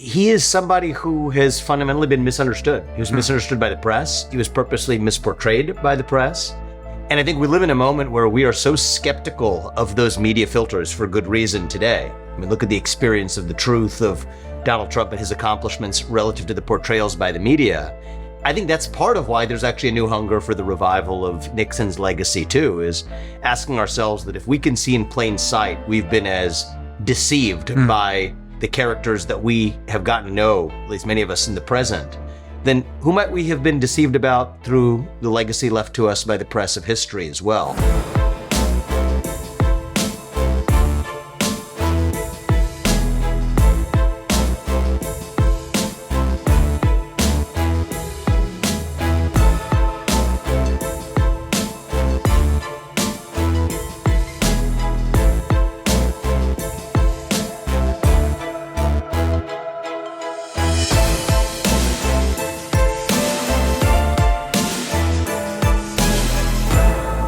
he is somebody who has fundamentally been misunderstood. He was misunderstood by the press. He was purposely misportrayed by the press. And I think we live in a moment where we are so skeptical of those media filters for good reason today. I mean, look at the experience of the truth of Donald Trump and his accomplishments relative to the portrayals by the media. I think that's part of why there's actually a new hunger for the revival of Nixon's legacy too, is asking ourselves that if we can see in plain sight we've been as deceived by the characters that we have gotten to know, at least many of us in the present, then who might we have been deceived about through the legacy left to us by the press of history as well?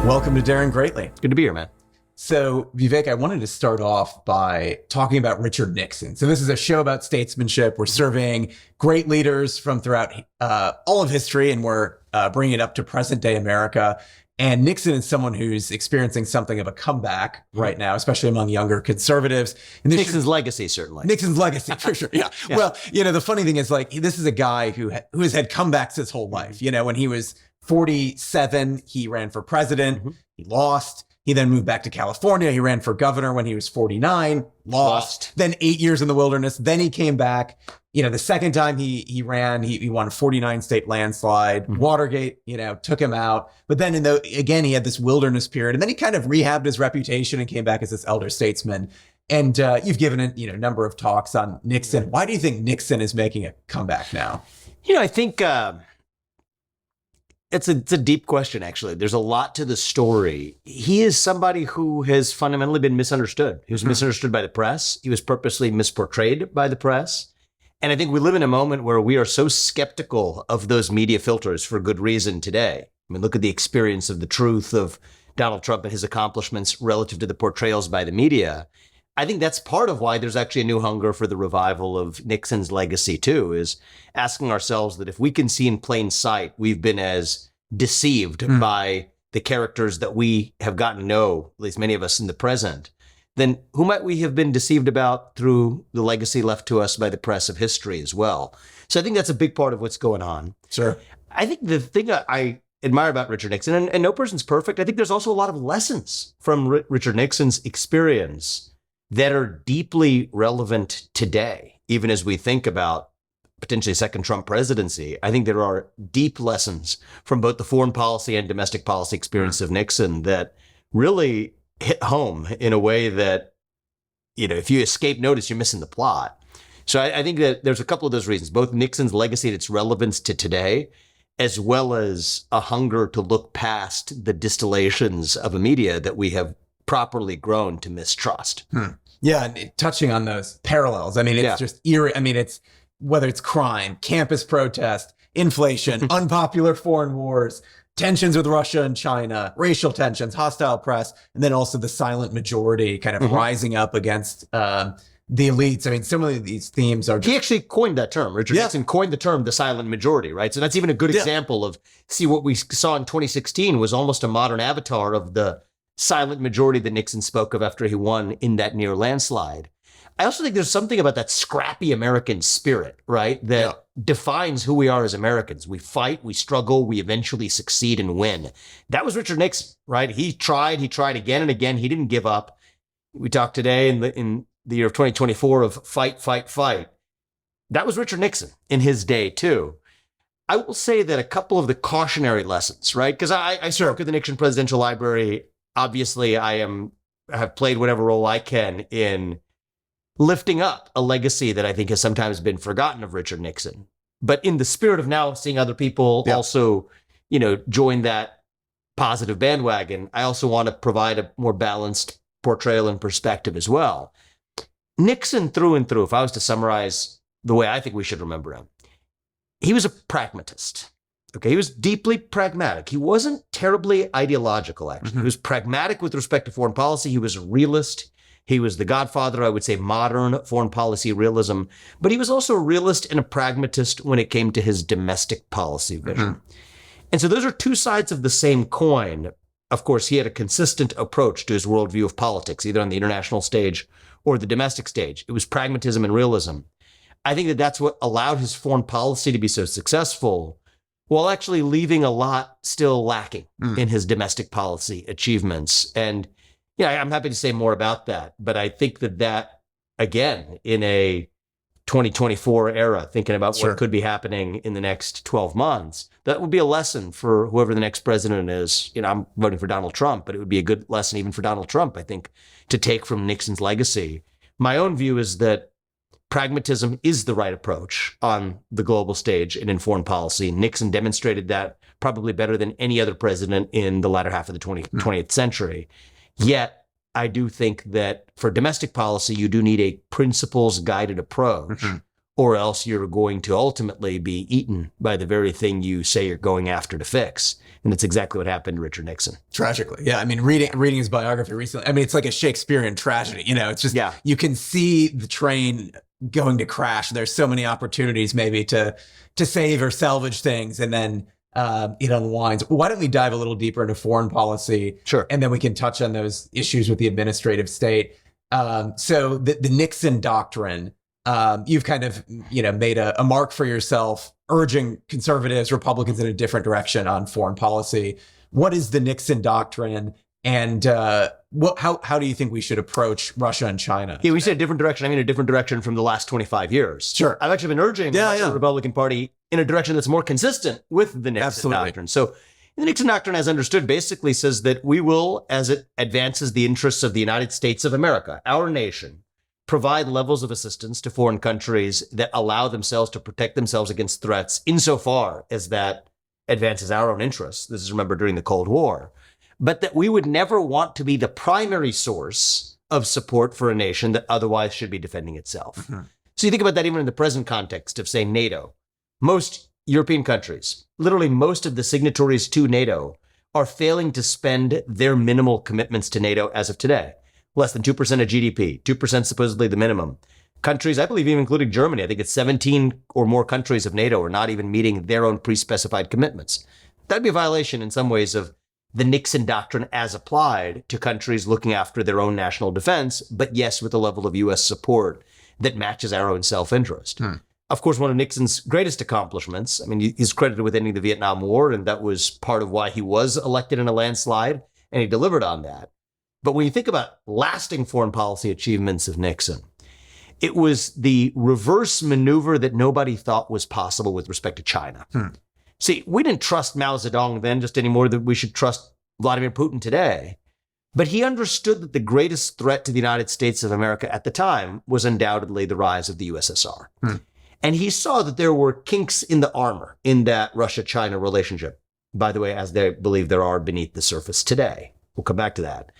Welcome to Daring Greatly. Good to be here, man. So, Vivek, I wanted to start off by talking about Richard Nixon. So this is a show about statesmanship. We're surveying great leaders from throughout all of history, and we're bringing it up to present-day America. And Nixon is someone who's experiencing something of a comeback right now, especially among younger conservatives. And Nixon's legacy, certainly. Nixon's legacy, for sure. Yeah. Well, the funny thing is, like, this is a guy who has had comebacks his whole life. When he was 47, he ran for president. He lost. He then moved back to California. He ran for governor when he was 49, lost. Then 8 years in the wilderness. Then he came back. The second time he ran, he won a 49 state landslide. Watergate, took him out. But then again, he had this wilderness period. And then he kind of rehabbed his reputation and came back as this elder statesman. And you've given a number of talks on Nixon. Why do you think Nixon is making a comeback now? I think it's a deep question, actually. There's a lot to the story. He is somebody who has fundamentally been misunderstood. He was misunderstood by the press. He was purposely misportrayed by the press. And I think we live in a moment where we are so skeptical of those media filters for good reason today. I mean, look at the experience of the truth of Donald Trump and his accomplishments relative to the portrayals by the media. I think that's part of why there's actually a new hunger for the revival of Nixon's legacy too, is asking ourselves that if we can see in plain sight we've been as deceived by the characters that we have gotten to know, at least many of us in the present, then who might we have been deceived about through the legacy left to us by the press of history as well? So I think that's a big part of what's going on. Sure. I think the thing I admire about Richard Nixon, and no person's perfect, I think there's also a lot of lessons from Richard Nixon's experience that are deeply relevant today, even as we think about potentially a second Trump presidency. I think there are deep lessons from both the foreign policy and domestic policy experience of Nixon that really hit home in a way that, if you escape notice, you're missing the plot. So I think that there's a couple of those reasons, both Nixon's legacy and its relevance to today, as well as a hunger to look past the distillations of a media that we have properly grown to mistrust. Yeah, and touching on those parallels, it's just eerie. It's whether it's crime, campus protest, inflation, unpopular foreign wars, tensions with Russia and China, racial tensions, hostile press, and then also the silent majority kind of rising up against the elites. Some of these themes are He actually coined that term. Richard Nixon coined the term the silent majority, right? So that's even a good example of, what we saw in 2016 was almost a modern avatar of the silent majority that Nixon spoke of after he won in that near landslide. I also think there's something about that scrappy American spirit, right, that defines who we are as Americans. We fight, we struggle, we eventually succeed and win. That was Richard Nixon, right? He tried again and again. He didn't give up. We talked today in the year of 2024 of fight, fight, fight. That was Richard Nixon in his day, too. I will say that a couple of the cautionary lessons, right? Because I work at the Nixon Presidential Library. Obviously, I have played whatever role I can in lifting up a legacy that I think has sometimes been forgotten of Richard Nixon. But in the spirit of now seeing other people also, join that positive bandwagon, I also want to provide a more balanced portrayal and perspective as well. Nixon, through and through, if I was to summarize the way I think we should remember him, he was a pragmatist. Okay, he was deeply pragmatic. He wasn't terribly ideological, actually. He was pragmatic with respect to foreign policy. He was a realist. He was the godfather, I would say, modern foreign policy realism, but he was also a realist and a pragmatist when it came to his domestic policy vision. And so those are two sides of the same coin. Of course, he had a consistent approach to his worldview of politics, either on the international stage or the domestic stage. It was pragmatism and realism. I think that that's what allowed his foreign policy to be so successful, while actually leaving a lot still lacking in his domestic policy achievements. And yeah, I'm happy to say more about that. But I think that, again, in a 2024 era, thinking about what could be happening in the next 12 months, that would be a lesson for whoever the next president is. I'm voting for Donald Trump, but it would be a good lesson even for Donald Trump, I think, to take from Nixon's legacy. My own view is that pragmatism is the right approach on the global stage and in foreign policy. Nixon demonstrated that probably better than any other president in the latter half of the 20th century. Yet, I do think that for domestic policy, you do need a principles-guided approach, or else you're going to ultimately be eaten by the very thing you say you're going after to fix. And that's exactly what happened to Richard Nixon. Tragically. Yeah. I mean, reading his biography recently, I mean, it's like a Shakespearean tragedy. It's just, you can see the train going to crash. There's so many opportunities maybe to save or salvage things, and then it unwinds. Why don't we dive a little deeper into foreign policy? Sure. And then we can touch on those issues with the administrative state. So the Nixon Doctrine, you've kind of, made a mark for yourself, urging conservatives, Republicans in a different direction on foreign policy. What is the Nixon Doctrine? And how do you think we should approach Russia and China? Yeah, when you say a different direction, I mean a different direction from the last 25 years. Sure. I've actually been urging the Republican Party in a direction that's more consistent with the Nixon Doctrine. So the Nixon Doctrine, as understood, basically says that we will, as it advances the interests of the United States of America, our nation, provide levels of assistance to foreign countries that allow themselves to protect themselves against threats insofar as that advances our own interests. This is, remember, during the Cold War. But that we would never want to be the primary source of support for a nation that otherwise should be defending itself. So you think about that even in the present context of, say, NATO. Most European countries, literally most of the signatories to NATO, are failing to spend their minimal commitments to NATO as of today. Less than 2% of GDP, 2% supposedly the minimum. Countries, I believe even including Germany, I think it's 17 or more countries of NATO are not even meeting their own pre-specified commitments. That'd be a violation in some ways of the Nixon Doctrine as applied to countries looking after their own national defense, but yes, with a level of U.S. support that matches our own self-interest. Of course, one of Nixon's greatest accomplishments, I mean, he's credited with ending the Vietnam War, and that was part of why he was elected in a landslide, and he delivered on that. But when you think about lasting foreign policy achievements of Nixon, it was the reverse maneuver that nobody thought was possible with respect to China. See, we didn't trust Mao Zedong then just any more than we should trust Vladimir Putin today. But he understood that the greatest threat to the United States of America at the time was undoubtedly the rise of the USSR. And he saw that there were kinks in the armor in that Russia-China relationship. By the way, as they believe there are beneath the surface today. We'll come back to that.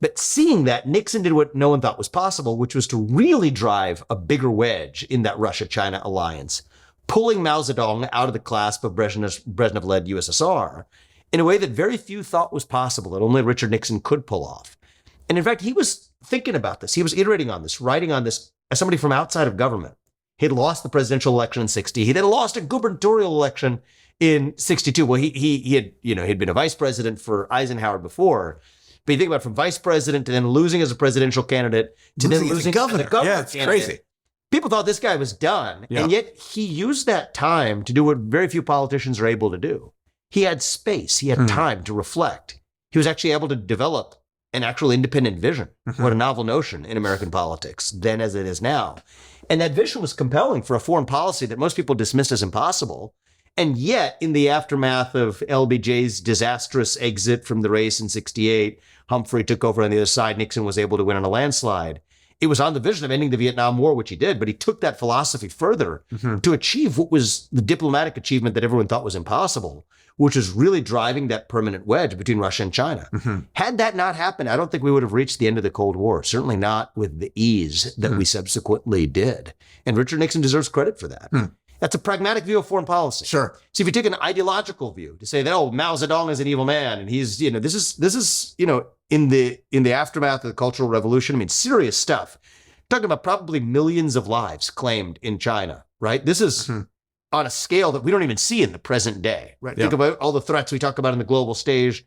But seeing that, Nixon did what no one thought was possible, which was to really drive a bigger wedge in that Russia-China alliance, pulling Mao Zedong out of the clasp of Brezhnev-led USSR in a way that very few thought was possible, that only Richard Nixon could pull off. And in fact, he was thinking about this. He was iterating on this, writing on this as somebody from outside of government. He'd lost the presidential election in 60. He then lost a gubernatorial election in 62. Well, he'd been a vice president for Eisenhower before. But you think about from vice president to then losing as a presidential candidate to then losing as a governor. Yeah, it's crazy. People thought this guy was done, and yet he used that time to do what very few politicians are able to do. He had space. He had time to reflect. He was actually able to develop an actual independent vision. What a novel notion in American politics, then as it is now. And that vision was compelling for a foreign policy that most people dismissed as impossible. And yet, in the aftermath of LBJ's disastrous exit from the race in 68, Humphrey took over on the other side. Nixon was able to win on a landslide. It was on the vision of ending the Vietnam War, which he did, but he took that philosophy further to achieve what was the diplomatic achievement that everyone thought was impossible, which was really driving that permanent wedge between Russia and China. Had that not happened, I don't think we would have reached the end of the Cold War, certainly not with the ease that we subsequently did. And Richard Nixon deserves credit for that. And That's a pragmatic view of foreign policy. Sure. So if you take an ideological view to say that, oh, Mao Zedong is an evil man, and he's, this is, in the aftermath of the Cultural Revolution, I mean, serious stuff. Talking about probably millions of lives claimed in China, right? This is on a scale that we don't even see in the present day, right? Yeah. Think about all the threats we talk about on the global stage.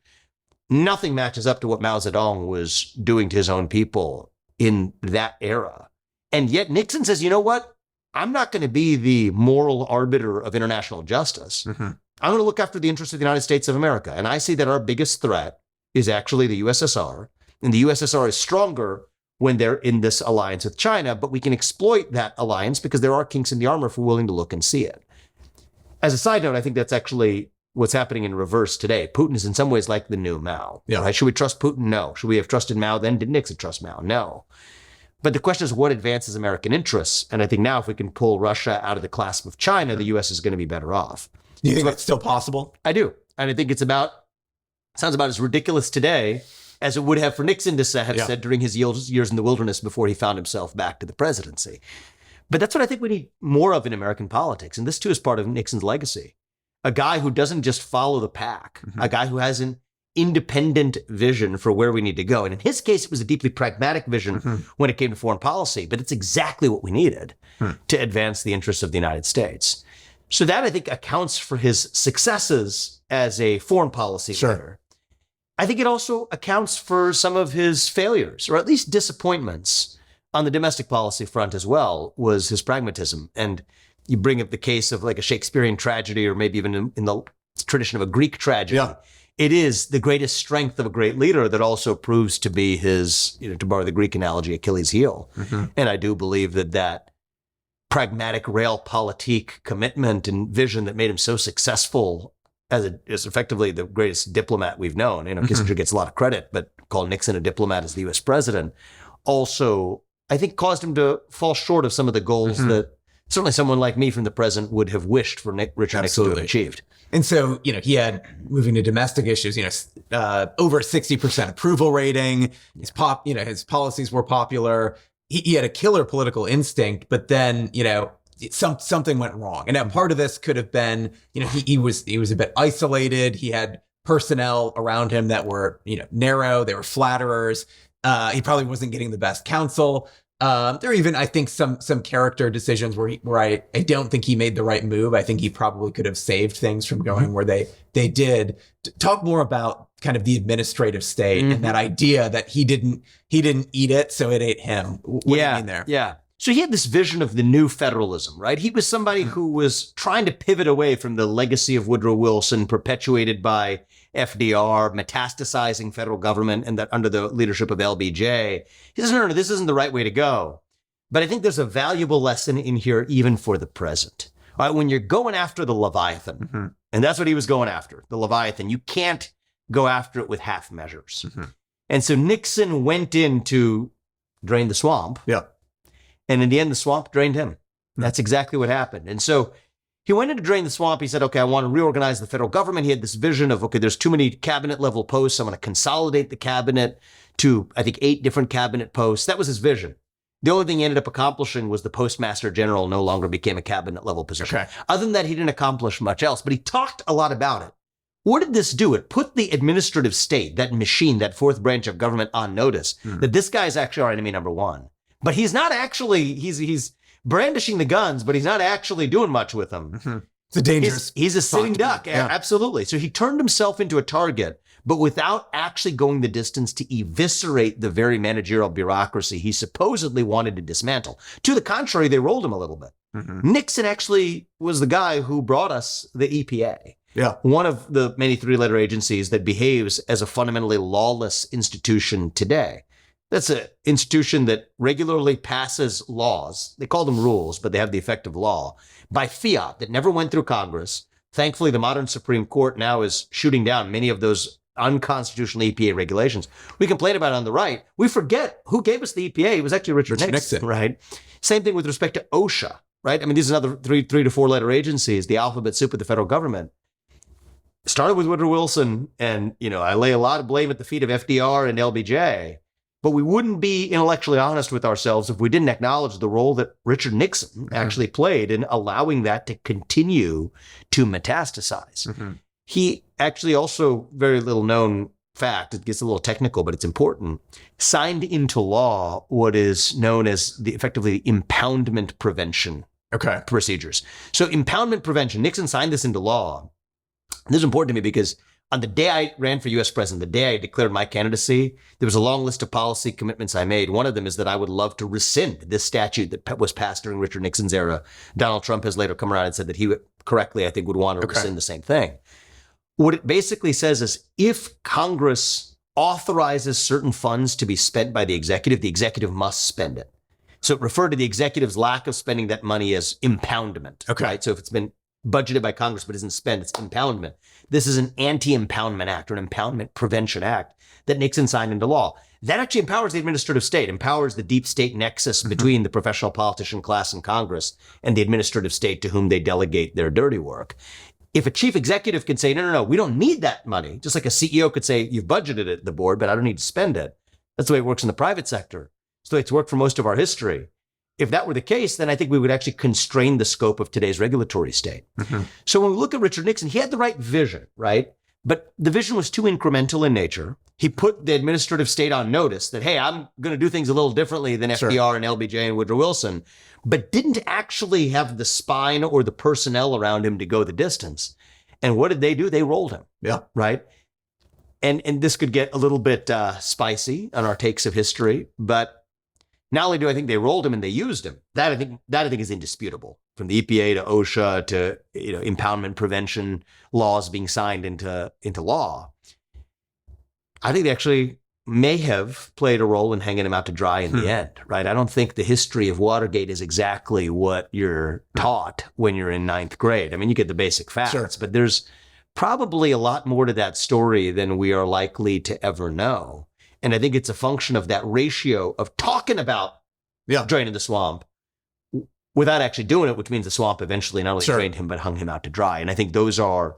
Nothing matches up to what Mao Zedong was doing to his own people in that era. And yet Nixon says, you know what? I'm not going to be the moral arbiter of international justice. I'm going to look after the interests of the United States of America. And I see that our biggest threat is actually the USSR. And the USSR is stronger when they're in this alliance with China, but we can exploit that alliance because there are kinks in the armor if we're willing to look and see it. As a side note, I think that's actually what's happening in reverse today. Putin is in some ways like the new Mao. Yeah. Right? Should we trust Putin? No. Should we have trusted Mao then? Did Nixon trust Mao? No. But the question is what advances American interests? And I think now if we can pull Russia out of the clasp of China, the U.S. is going to be better off. Do you think that's still possible? I do. And I think sounds about as ridiculous today as it would have for Nixon to have said during his years in the wilderness before he found himself back to the presidency. But that's what I think we need more of in American politics. And this too is part of Nixon's legacy. A guy who doesn't just follow the pack, a guy who has an independent vision for where we need to go. And in his case, it was a deeply pragmatic vision when it came to foreign policy, but it's exactly what we needed to advance the interests of the United States. So that, I think, accounts for his successes as a foreign policy leader. I think it also accounts for some of his failures, or at least disappointments on the domestic policy front as well, was his pragmatism. And you bring up the case of like a Shakespearean tragedy, or maybe even in the tradition of a Greek tragedy. Yeah. It is the greatest strength of a great leader that also proves to be his, to borrow the Greek analogy, Achilles' heel. And I do believe that pragmatic realpolitik commitment and vision that made him so successful as effectively the greatest diplomat we've known. Kissinger gets a lot of credit, but called Nixon a diplomat as the U.S. president, also, I think, caused him to fall short of some of the goals that certainly someone like me from the present would have wished for Richard Nixon to have achieved. And so, he had, moving to domestic issues, over 60% approval rating. His his policies were popular. He had a killer political instinct, but then, something went wrong. And now part of this could have been, he was a bit isolated. He had personnel around him that were, narrow. They were flatterers. He probably wasn't getting the best counsel. There are even, I think, some character decisions where I don't think he made the right move. I think he probably could have saved things from going where they did. Talk more about kind of the administrative state and that idea that he didn't eat it, so it ate him. What do you mean there? Yeah. So he had this vision of the new federalism, right? He was somebody who was trying to pivot away from the legacy of Woodrow Wilson, perpetuated by FDR, metastasizing federal government, and that under the leadership of LBJ. He says, no, this isn't the right way to go. But I think there's a valuable lesson in here, even for the present. All right, when you're going after the Leviathan, and that's what he was going after, the Leviathan, you can't go after it with half measures. And so Nixon went in to drain the swamp. Yeah. And in the end, the swamp drained him. That's exactly what happened. And so he went in to drain the swamp. He said, okay, I want to reorganize the federal government. He had this vision of, okay, there's too many cabinet level posts. I'm going to consolidate the cabinet to, I think, 8 different cabinet posts. That was his vision. The only thing he ended up accomplishing was the postmaster general no longer became a cabinet level position. Okay. Other than that, he didn't accomplish much else, but he talked a lot about it. What did this do? It put the administrative state, that machine, that fourth branch of government, on notice that this guy is actually our enemy number one. But he's not actually, he's brandishing the guns, but he's not actually doing much with them. It's a dangerous. He's a sitting duck. Yeah. Absolutely. So he turned himself into a target, but without actually going the distance to eviscerate the very managerial bureaucracy he supposedly wanted to dismantle. To the contrary, they rolled him a little bit. Nixon actually was the guy who brought us the EPA. Yeah. One of the many 3-letter agencies that behaves as a fundamentally lawless institution today. That's an institution that regularly passes laws. They call them rules, but they have the effect of law by fiat that never went through Congress. Thankfully, the modern Supreme Court now is shooting down many of those unconstitutional EPA regulations. We complain about it on the right. We forget who gave us the EPA. It was actually Richard Nixon, right? Same thing with respect to OSHA, right? I mean, these are another 3 to 4-letter agencies, the alphabet soup of the federal government. Started with Woodrow Wilson, and, I lay a lot of blame at the feet of FDR and LBJ. But we wouldn't be intellectually honest with ourselves if we didn't acknowledge the role that Richard Nixon actually played in allowing that to continue to metastasize. He actually also, very little known fact, it gets a little technical, but it's important, signed into law what is known as effectively the impoundment prevention procedures. So impoundment prevention, Nixon signed this into law. This is important to me because on the day I ran for U.S. president, the day I declared my candidacy, there was a long list of policy commitments I made. One of them is that I would love to rescind this statute that was passed during Richard Nixon's era. Donald Trump has later come around and said that he would, correctly, I think, would want to rescind the same thing. What it basically says is if Congress authorizes certain funds to be spent by the executive must spend it. So it referred to the executive's lack of spending that money as impoundment. Right? So if it's been budgeted by Congress but isn't spent, it's impoundment. This is an anti-impoundment act or an impoundment prevention act that Nixon signed into law. That actually empowers the administrative state, empowers the deep state nexus between the professional politician class and Congress and the administrative state to whom they delegate their dirty work. If a chief executive can say, no, we don't need that money, just like a CEO could say, you've budgeted it, the board, but I don't need to spend it. That's the way it works in the private sector. It's the way it's worked for most of our history. If that were the case, then I think we would actually constrain the scope of today's regulatory state. So when we look at Richard Nixon, he had the right vision, right? But the vision was too incremental in nature. He put the administrative state on notice that, hey, I'm going to do things a little differently than FDR and LBJ and Woodrow Wilson, but didn't actually have the spine or the personnel around him to go the distance. And what did they do? They rolled him. Right? And this could get a little bit spicy on our takes of history, but not only do I think they rolled him and they used him, that I think is indisputable. From the EPA to OSHA to impoundment prevention laws being signed into law, I think they actually may have played a role in hanging him out to dry in the end. Right? I don't think the history of Watergate is exactly what you're taught when you're in ninth grade. I mean, you get the basic facts, but there's probably a lot more to that story than we are likely to ever know. And I think it's a function of that ratio of talking about draining the swamp without actually doing it, which means the swamp eventually not only drained him, but hung him out to dry. And I think those are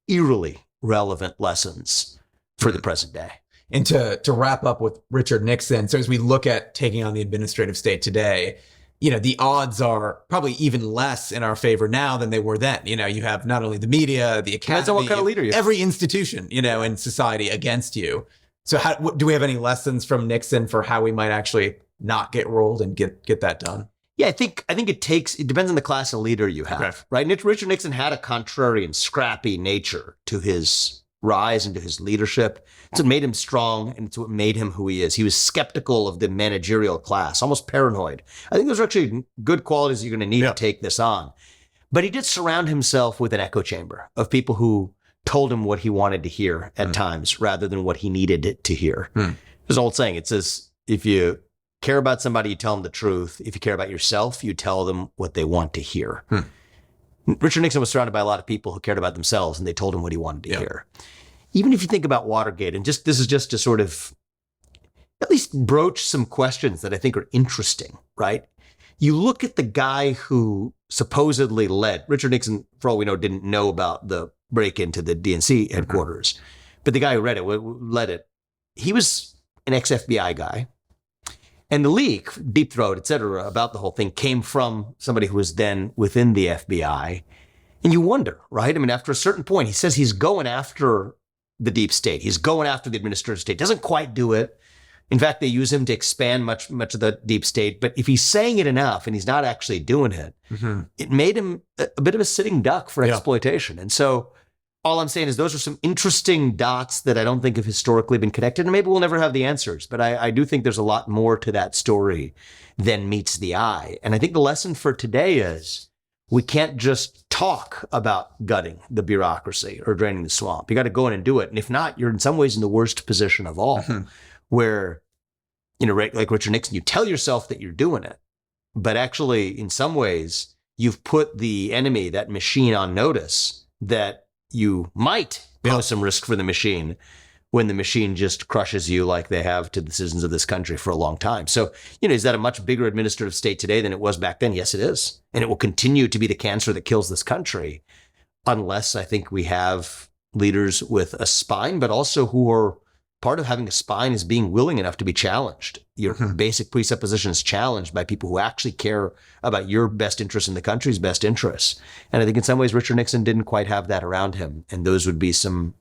eerily relevant lessons for the present day. And to wrap up with Richard Nixon, so as we look at taking on the administrative state today, the odds are probably even less in our favor now than they were then. You have not only the media, the academy, depends on what kind of leader you have. Every institution, in society against you. So do we have any lessons from Nixon for how we might actually not get rolled and get that done? Yeah, I think it depends on the class of leader you have, right? Richard Nixon had a contrary and scrappy nature to his rise and to his leadership. It's what made him strong, and it's what made him who he is. He was skeptical of the managerial class, almost paranoid. I think those are actually good qualities you're going to need to take this on. But he did surround himself with an echo chamber of people who told him what he wanted to hear at times rather than what he needed to hear. There's an old saying. It says, if you care about somebody, you tell them the truth. If you care about yourself, you tell them what they want to hear. Richard Nixon was surrounded by a lot of people who cared about themselves, and they told him what he wanted to hear. Even if you think about Watergate, and this is just to sort of at least broach some questions that I think are interesting, right? You look at the guy who supposedly led, Richard Nixon, for all we know, didn't know about the break into the DNC headquarters, but the guy who led it, he was an ex-FBI guy. And the leak, Deep Throat, et cetera, about the whole thing came from somebody who was then within the FBI. And you wonder, right? I mean, after a certain point, he says he's going after the deep state. He's going after the administrative state. Doesn't quite do it. In fact, they use him to expand much of the deep state. But if he's saying it enough and he's not actually doing it, it made him a bit of a sitting duck for exploitation. And so all I'm saying is those are some interesting dots that I don't think have historically been connected. And maybe we'll never have the answers. But I do think there's a lot more to that story than meets the eye. And I think the lesson for today is we can't just talk about gutting the bureaucracy or draining the swamp. You got to go in and do it. And if not, you're in some ways in the worst position of all, where, like Richard Nixon, you tell yourself that you're doing it, but actually in some ways you've put the enemy, that machine, on notice that you might pose some risk for the machine when the machine just crushes you like they have to the citizens of this country for a long time. So, is that a much bigger administrative state today than it was back then? Yes, it is. And it will continue to be the cancer that kills this country unless I think we have leaders with a spine, but also who are part of having a spine is being willing enough to be challenged. Your basic presupposition is challenged by people who actually care about your best interests and the country's best interests. And I think in some ways, Richard Nixon didn't quite have that around him. And those would be some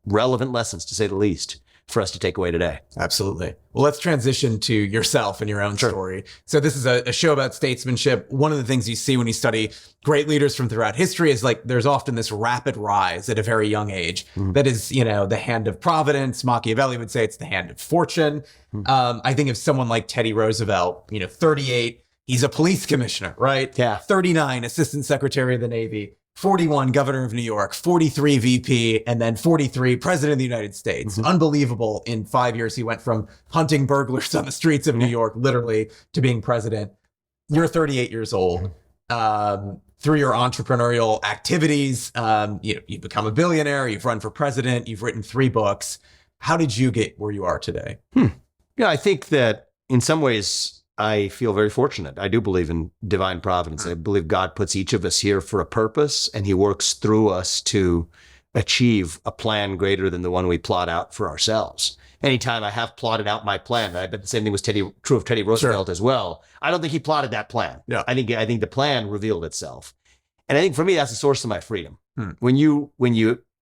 relevant lessons, to say the least, for us to take away today. Absolutely. Well, let's transition to yourself and your own story. So this is a show about statesmanship. One of the things you see when you study great leaders from throughout history is like there's often this rapid rise at a very young age that is, the hand of providence. Machiavelli would say it's the hand of fortune. I think of someone like Teddy Roosevelt, 38, he's a police commissioner, right? Yeah. 39, assistant secretary of the Navy. 41, governor of New York, 43, VP, and then 43, president of the United States. Unbelievable. In 5 years, he went from hunting burglars on the streets of New York, literally, to being president. You're 38 years old. Through your entrepreneurial activities, you've become a billionaire, you've run for president, you've written 3 books. How did you get where you are today? Yeah, I think that in some ways, I feel very fortunate. I do believe in divine providence. I believe God puts each of us here for a purpose, and he works through us to achieve a plan greater than the one we plot out for ourselves. Anytime I have plotted out my plan, I bet the same thing was true of Teddy Roosevelt as well. I don't think he plotted that plan. Yeah. I think the plan revealed itself. And I think for me, that's the source of my freedom. When you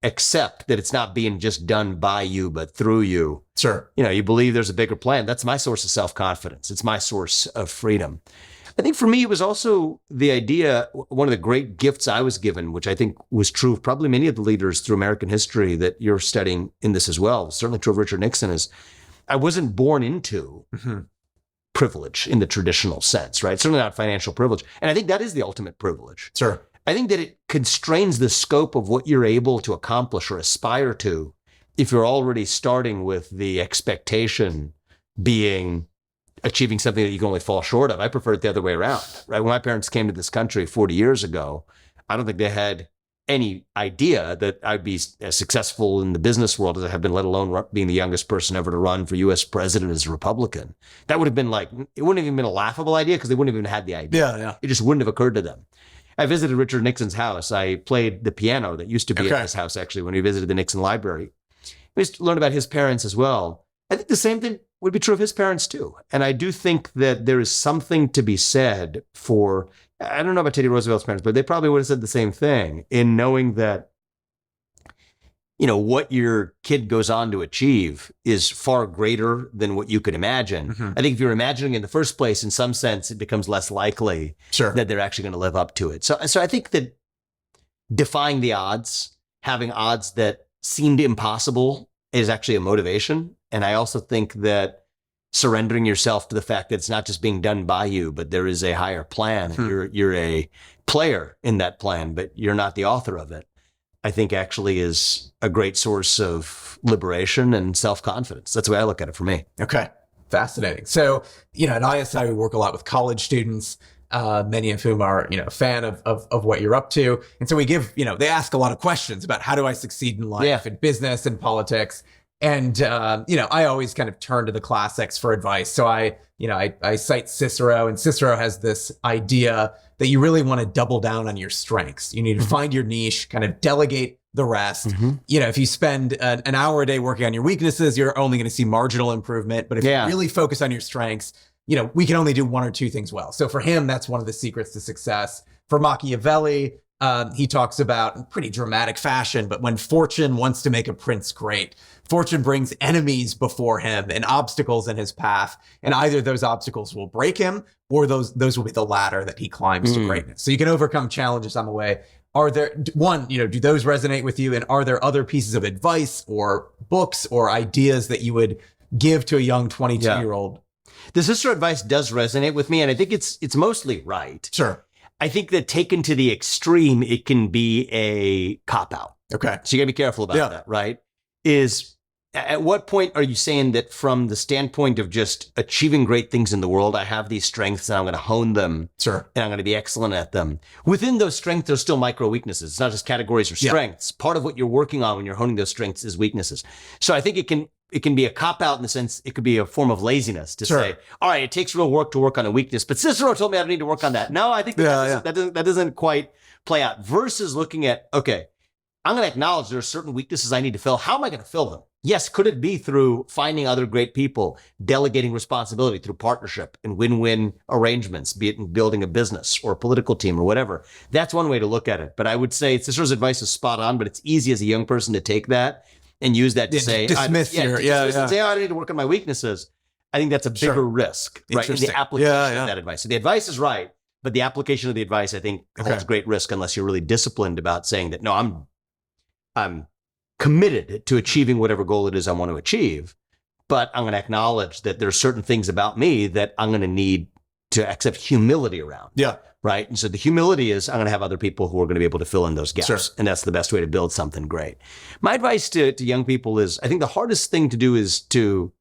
accept that it's not being just done by you, but through you. Sure. You believe there's a bigger plan. That's my source of self-confidence. It's my source of freedom. I think for me, it was also the idea, one of the great gifts I was given, which I think was true of probably many of the leaders through American history that you're studying in this as well, certainly true of Richard Nixon, is I wasn't born into privilege in the traditional sense, right? Certainly not financial privilege. And I think that is the ultimate privilege. Sure. I think that it constrains the scope of what you're able to accomplish or aspire to if you're already starting with the expectation being achieving something that you can only fall short of. I prefer it the other way around, right? When my parents came to this country 40 years ago, I don't think they had any idea that I'd be as successful in the business world as I have been, let alone being the youngest person ever to run for U.S. president as a Republican. That would have been it wouldn't have even been a laughable idea because they wouldn't have even had the idea. Yeah. It just wouldn't have occurred to them. I visited Richard Nixon's house. I played the piano that used to be at his house, actually, when we visited the Nixon library. We used to learn about his parents as well. I think the same thing would be true of his parents, too. And I do think that there is something to be said for, I don't know about Teddy Roosevelt's parents, but they probably would have said the same thing in knowing that, what your kid goes on to achieve is far greater than what you could imagine. I think if you're imagining in the first place, in some sense, it becomes less likely that they're actually going to live up to it. So I think that defying the odds, having odds that seemed impossible is actually a motivation. And I also think that surrendering yourself to the fact that it's not just being done by you, but there is a higher plan. You're a player in that plan, but you're not the author of it, I think actually is a great source of liberation and self-confidence. That's the way I look at it for me. Okay. Fascinating. So, at ISI, we work a lot with college students, many of whom are, a fan of what you're up to. And so we give, they ask a lot of questions about how do I succeed in life, in business and politics. And, I always kind of turn to the classics for advice. So I cite Cicero, and Cicero has this idea that you really want to double down on your strengths. You need to find your niche, kind of delegate the rest. If you spend an hour a day working on your weaknesses, you're only going to see marginal improvement. But if you really focus on your strengths, we can only do 1 or 2 things well. So for him, that's one of the secrets to success. For Machiavelli, he talks about in pretty dramatic fashion, but when fortune wants to make a prince great, fortune brings enemies before him and obstacles in his path. And either those obstacles will break him or those will be the ladder that he climbs to greatness. So you can overcome challenges on the way. Are there, do those resonate with you? And are there other pieces of advice or books or ideas that you would give to a young 22-year-old? The Cicero advice does resonate with me. And I think it's mostly right. Sure. I think that taken to the extreme, it can be a cop-out. Okay. So you got to be careful about that, right? At what point are you saying that from the standpoint of just achieving great things in the world, I have these strengths and I'm going to hone them. Sure. And I'm going to be excellent at them. Within those strengths, there's still micro weaknesses. It's not just categories or strengths. Part of what you're working on when you're honing those strengths is weaknesses. So I think it can be a cop-out in the sense it could be a form of laziness to say, all right, it takes real work to work on a weakness, but Cicero told me I don't need to work on that. No, I think that doesn't quite play out. Versus looking at, okay, I'm going to acknowledge there are certain weaknesses I need to fill. How am I going to fill them? Yes, could it be through finding other great people, delegating responsibility through partnership and win-win arrangements, be it in building a business or a political team or whatever? That's one way to look at it. But I would say Cicero's advice is spot on, but it's easy as a young person to take that and use that to say, dismiss say, I need to work on my weaknesses. I think that's a bigger risk, right? In the application of that advice. So the advice is right, but the application of the advice, I think, holds great risk unless you're really disciplined about saying that, no, I'm committed to achieving whatever goal it is I want to achieve, but I'm going to acknowledge that there are certain things about me that I'm going to need to accept humility around. Yeah. Right. And so the humility is I'm going to have other people who are going to be able to fill in those gaps. Sure. And that's the best way to build something great. My advice to young people is I think the hardest thing to do is to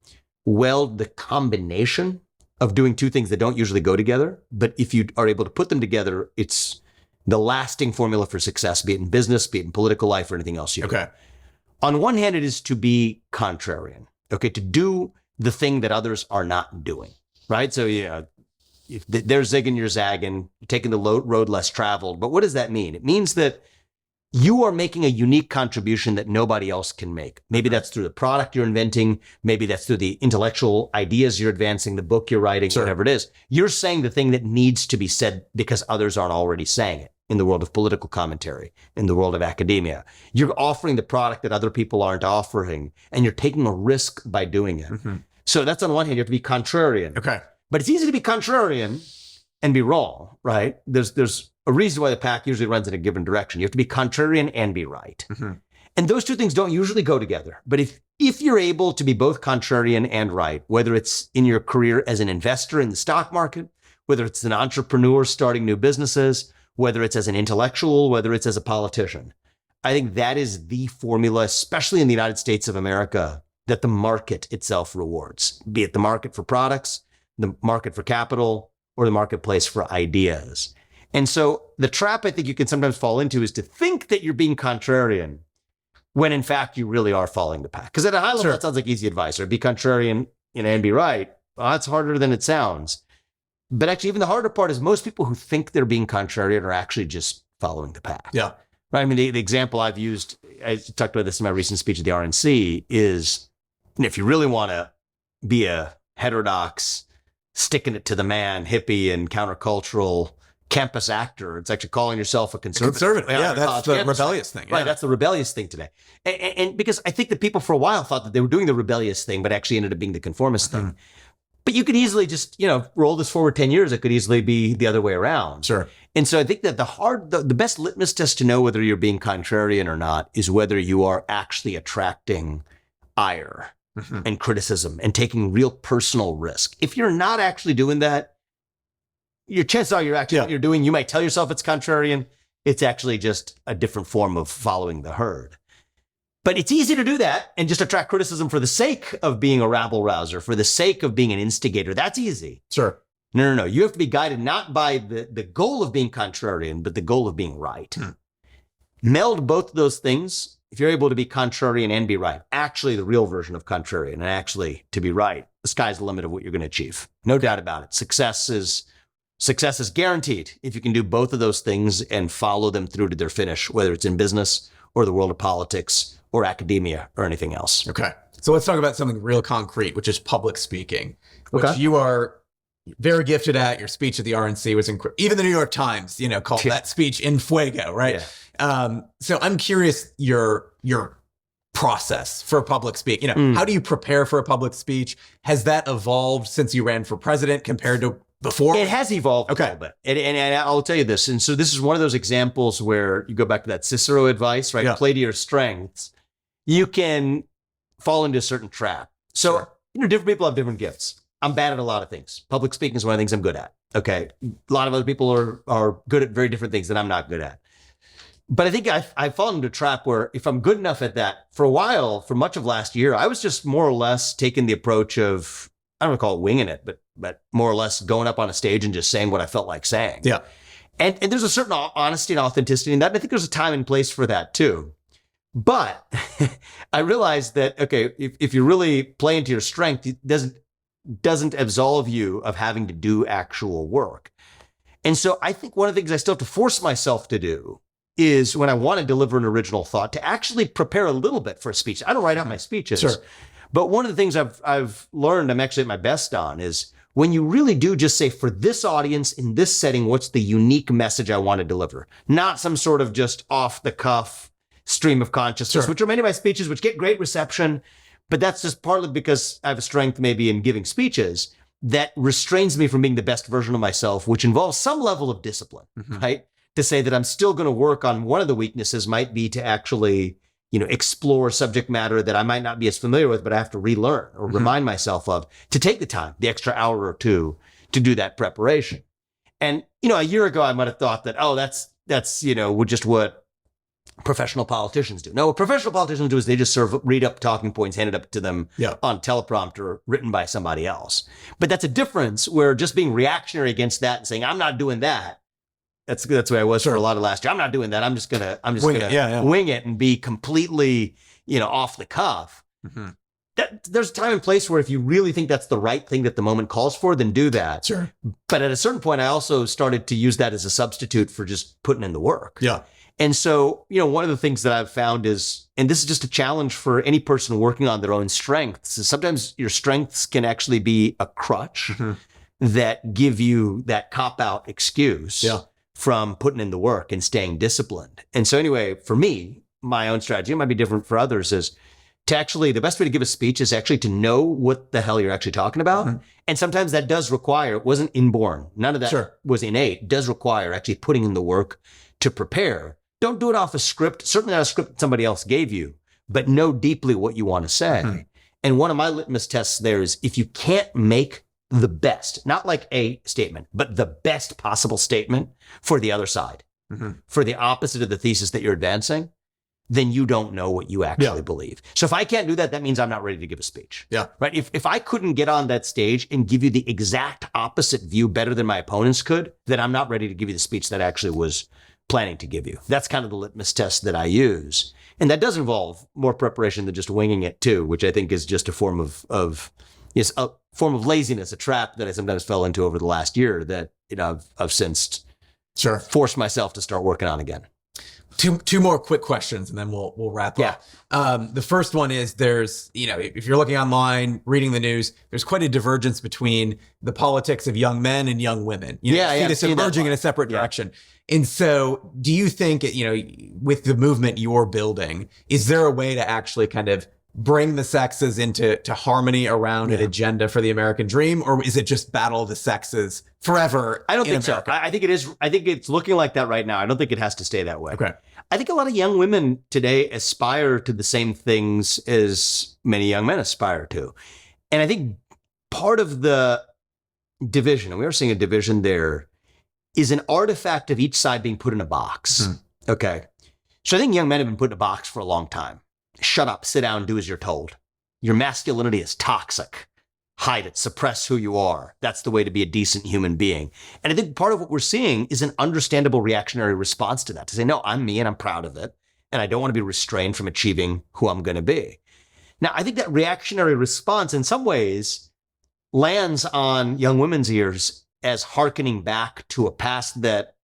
weld the combination of doing two things that don't usually go together. But if you are able to put them together, it's the lasting formula for success, be it in business, be it in political life or anything else you do. On one hand, it is to be contrarian, to do the thing that others are not doing, right? So, if they're zigging, you're zagging, you're taking the road less traveled. But what does that mean? It means that you are making a unique contribution that nobody else can make. Maybe that's through the product you're inventing. Maybe that's through the intellectual ideas you're advancing, the book you're writing, whatever it is. You're saying the thing that needs to be said because others aren't already saying it. In the world of political commentary, in the world of academia, you're offering the product that other people aren't offering, and you're taking a risk by doing it. So that's on one hand, you have to be contrarian. But it's easy to be contrarian and be wrong, right? There's a reason why the pack usually runs in a given direction. You have to be contrarian and be right. And those two things don't usually go together. But if you're able to be both contrarian and right, whether it's in your career as an investor in the stock market, whether it's an entrepreneur starting new businesses, whether it's as an intellectual, whether it's as a politician. I think that is the formula, especially in the United States of America, that the market itself rewards, be it the market for products, the market for capital, or the marketplace for ideas. And so the trap I think you can sometimes fall into is to think that you're being contrarian when in fact you really are following the pack. Because at a high level, that sounds like easy advice, or be contrarian and be right. Well, that's harder than it sounds. But actually, even the harder part is most people who think they're being contrarian are actually just following the pack. Right. I mean, the example I've used, I talked about this in my recent speech at the RNC, is if you really want to be a heterodox, sticking it to the man, hippie and countercultural campus actor, it's actually calling yourself a conservative. Yeah, that's the rebellious thing. Right, that's the rebellious thing today. And because I think that people for a while thought that they were doing the rebellious thing, but actually ended up being the conformist thing. But you could easily just, roll this forward 10 years. It could easily be the other way around. And so I think that the best litmus test to know whether you're being contrarian or not is whether you are actually attracting ire and criticism and taking real personal risk. If you're not actually doing that, your chances are what you're doing, you might tell yourself it's contrarian. It's actually just a different form of following the herd. But it's easy to do that and just attract criticism for the sake of being a rabble rouser, for the sake of being an instigator. That's easy. No. You have to be guided not by the goal of being contrarian, but the goal of being right. Meld both of those things. If you're able to be contrarian and be right, actually the real version of contrarian and actually to be right, the sky's the limit of what you're going to achieve. No doubt about it. Success is guaranteed if you can do both of those things and follow them through to their finish, whether it's in business or the world of politics or academia or anything else. So let's talk about something real concrete, which is public speaking, which you are very gifted at. Your speech at the RNC was incredible. Even the New York Times, called that speech in fuego, right? So I'm curious your process for public speaking. How do you prepare for a public speech? Has that evolved since you ran for president compared to before? It has evolved a little bit. And I'll tell you this. And so this is one of those examples where you go back to that Cicero advice, right? Play to your strengths. You can fall into a certain trap. So, different people have different gifts. I'm bad at a lot of things. Public speaking is one of the things I'm good at. A lot of other people are good at very different things that I'm not good at. But I think I've fallen into a trap where if I'm good enough at that, for a while, for much of last year, I was just more or less taking the approach of, I don't want to call it winging it, but more or less going up on a stage and just saying what I felt like saying. And there's a certain honesty and authenticity in that. And I think there's a time and place for that too. But I realized that, if you really play into your strength, it doesn't absolve you of having to do actual work. And so I think one of the things I still have to force myself to do is when I want to deliver an original thought to actually prepare a little bit for a speech. I don't write out my speeches. Sure. But one of the things I've learned I'm actually at my best on is when you really do just say, for this audience in this setting, what's the unique message I want to deliver? Not some sort of just off the cuff stream of consciousness, which are many of my speeches, which get great reception. But that's just partly because I have a strength maybe in giving speeches that restrains me from being the best version of myself, which involves some level of discipline, right? To say that I'm still going to work on one of the weaknesses might be to actually, explore subject matter that I might not be as familiar with, but I have to relearn or remind myself of, to take the time, the extra hour or two to do that preparation. And, a year ago, I might have thought that, that's just what professional politicians do. No, what professional politicians do is they just read up talking points handed up to them on teleprompter written by somebody else. But that's a difference where just being reactionary against that and saying, I'm not doing that. That's the way I was for a lot of last year. I'm not doing that. I'm just gonna wing it and be completely, off the cuff. There's a time and place where if you really think that's the right thing that the moment calls for, then do that. Sure. But at a certain point, I also started to use that as a substitute for just putting in the work. Yeah. And so, one of the things that I've found is, and this is just a challenge for any person working on their own strengths, is sometimes your strengths can actually be a crutch that give you that cop-out excuse from putting in the work and staying disciplined. And so anyway, for me, my own strategy, it might be different for others, is to actually, the best way to give a speech is actually to know what the hell you're actually talking about. And sometimes that does require, it wasn't inborn. None of that was innate. It does require actually putting in the work to prepare. Don't do it off a script, certainly not a script that somebody else gave you, but know deeply what you want to say. And one of my litmus tests there is if you can't make the best, not like a statement, but the best possible statement for the other side, for the opposite of the thesis that you're advancing, then you don't know what you actually believe. So if I can't do that, that means I'm not ready to give a speech. Right? If I couldn't get on that stage and give you the exact opposite view better than my opponents could, then I'm not ready to give you the speech that I actually was planning to give you. That's kind of the litmus test that I use. And that does involve more preparation than just winging it too, which I think is just a form of a form of laziness, a trap that I sometimes fell into over the last year that, I've since forced myself to start working on again. Two more quick questions and then we'll wrap up. The first one is there's, if you're looking online, reading the news, there's quite a divergence between the politics of young men and young women. See this emerging in a separate direction. And so do you think, with the movement you're building, is there a way to actually kind of bring the sexes into harmony around an agenda for the American dream? Or is it just battle of the sexes forever? I don't think so. I think it is. I think it's looking like that right now. I don't think it has to stay that way. Okay. I think a lot of young women today aspire to the same things as many young men aspire to. And I think part of the division, and we are seeing a division there, is an artifact of each side being put in a box. Okay. So I think young men have been put in a box for a long time. Shut up, sit down, do as you're told. Your masculinity is toxic. Hide it, suppress who you are. That's the way to be a decent human being. And I think part of what we're seeing is an understandable reactionary response to that, to say, no, I'm me and I'm proud of it. And I don't want to be restrained from achieving who I'm going to be. Now, I think that reactionary response in some ways lands on young women's ears as hearkening back to a past that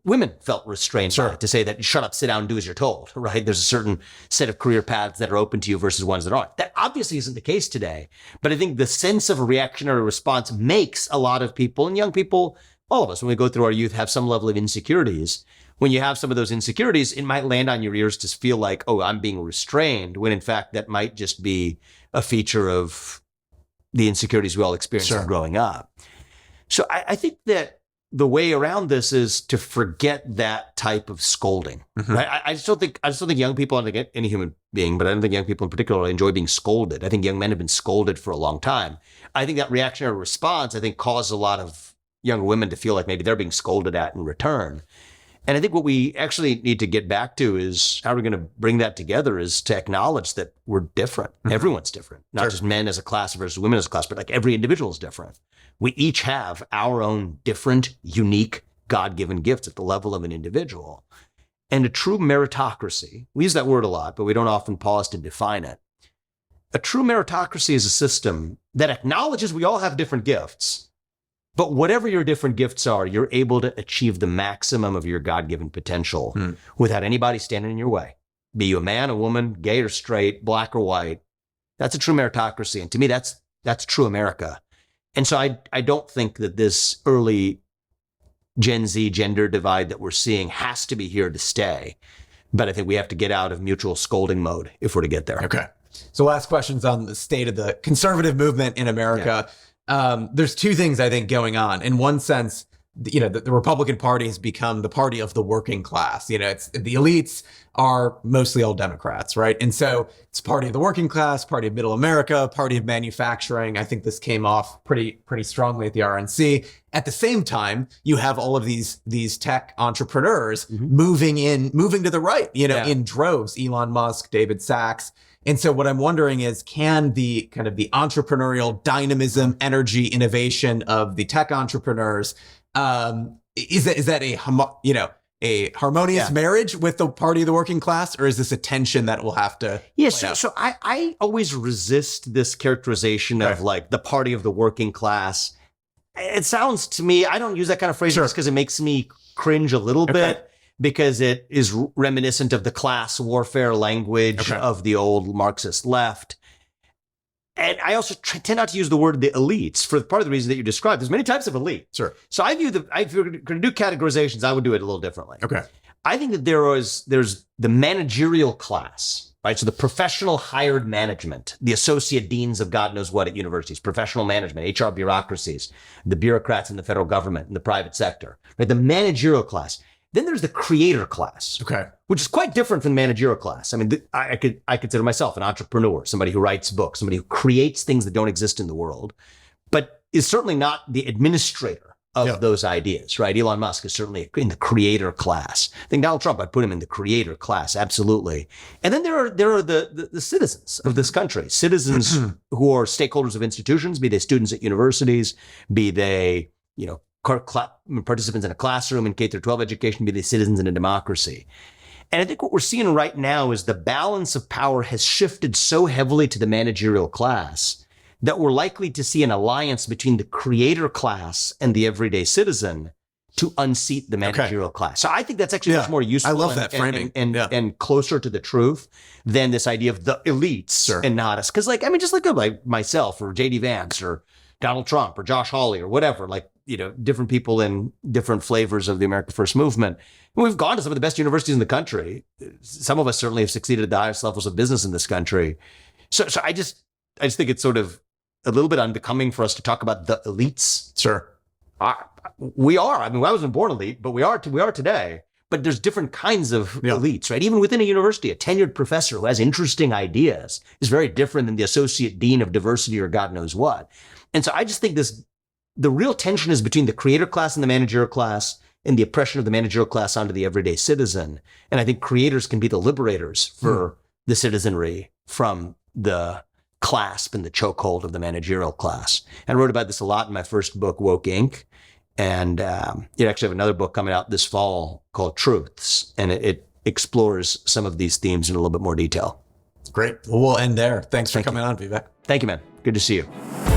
women felt restrained by, to say that shut up, sit down, do as you're told, right? There's a certain set of career paths that are open to you versus ones that aren't. That obviously isn't the case today. But I think the sense of a reactionary response makes a lot of people, and young people, all of us, when we go through our youth, have some level of insecurities. When you have some of those insecurities, it might land on your ears to feel like, oh, I'm being restrained, when in fact that might just be a feature of the insecurities we all experience growing up. So I think that the way around this is to forget that type of scolding. Right? I still think young people, and any human being, but I don't think young people in particular enjoy being scolded. I think young men have been scolded for a long time. I think that reactionary response, caused a lot of young women to feel like maybe they're being scolded at in return. And I think what we actually need to get back to is how we're going to bring that together is to acknowledge that we're different. Everyone's different, not just men as a class versus women as a class, but like every individual is different. We each have our own different, unique, God-given gifts at the level of an individual. And a true meritocracy, we use that word a lot, but we don't often pause to define it. A true meritocracy is a system that acknowledges we all have different gifts, But whatever your different gifts are, you're able to achieve the maximum of your God-given potential without anybody standing in your way. Be you a man, a woman, gay or straight, black or white. That's a true meritocracy. And to me, that's true America. And so I don't think that this early Gen Z gender divide that we're seeing has to be here to stay. But I think we have to get out of mutual scolding mode if we're to get there. Okay. So last questions on the state of the conservative movement in America. There's two things I think going on. In one sense, the Republican Party has become the party of the working class. It's the elites are mostly all Democrats, right? And so it's party of the working class, party of middle America, party of manufacturing. I think this came off pretty strongly at the RNC. At the same time, you have all of these tech entrepreneurs moving to the right, in droves. Elon Musk, David Sachs. And so what I'm wondering is, can the kind of the entrepreneurial dynamism, energy, innovation of the tech entrepreneurs, is that a harmonious marriage with the party of the working class, or is this a tension that will have to? Yes. So I always resist this characterization of like the party of the working class. It sounds to me, I don't use that kind of phrase just because it makes me cringe a little bit, because it is reminiscent of the class warfare language of the old Marxist left. And I also tend not to use the word the elites for part of the reason that you described. There's many types of elite. Sure. So I view if you're going to do categorizations, I would do it a little differently. Okay. I think that there's the managerial class, right? So the professional hired management, the associate deans of God knows what at universities, professional management, HR bureaucracies, the bureaucrats in the federal government and the private sector, right? The managerial class. Then there's the creator class, which is quite different from the managerial class. I mean, I consider myself an entrepreneur, somebody who writes books, somebody who creates things that don't exist in the world, but is certainly not the administrator of those ideas, right? Elon Musk is certainly in the creator class. I think Donald Trump, I'd put him in the creator class, absolutely. And then there are the citizens of this country, citizens who are stakeholders of institutions, be they students at universities, be they, participants in a classroom in K through 12 education, be they citizens in a democracy. And I think what we're seeing right now is the balance of power has shifted so heavily to the managerial class that we're likely to see an alliance between the creator class and the everyday citizen to unseat the managerial class. So I think that's actually much more useful. I love that framing. And closer to the truth than this idea of the elites and not us. Because just look at like myself or JD Vance or Donald Trump or Josh Hawley or whatever, different people in different flavors of the America First movement. And we've gone to some of the best universities in the country. Some of us certainly have succeeded at the highest levels of business in this country. So I just think it's sort of a little bit unbecoming for us to talk about the elites. Sure. We are. I mean, I wasn't born elite, but we are today. But there's different kinds of elites, right? Even within a university, a tenured professor who has interesting ideas is very different than the associate dean of diversity or God knows what. And so I just think the real tension is between the creator class and the managerial class, and the oppression of the managerial class onto the everyday citizen. And I think creators can be the liberators for the citizenry from the clasp and the chokehold of the managerial class. And I wrote about this a lot in my first book, Woke Inc. And you actually have another book coming out this fall called Truths. And it explores some of these themes in a little bit more detail. Great. Well, we'll end there. Thanks for coming on, Vivek. Thank you, man. Good to see you.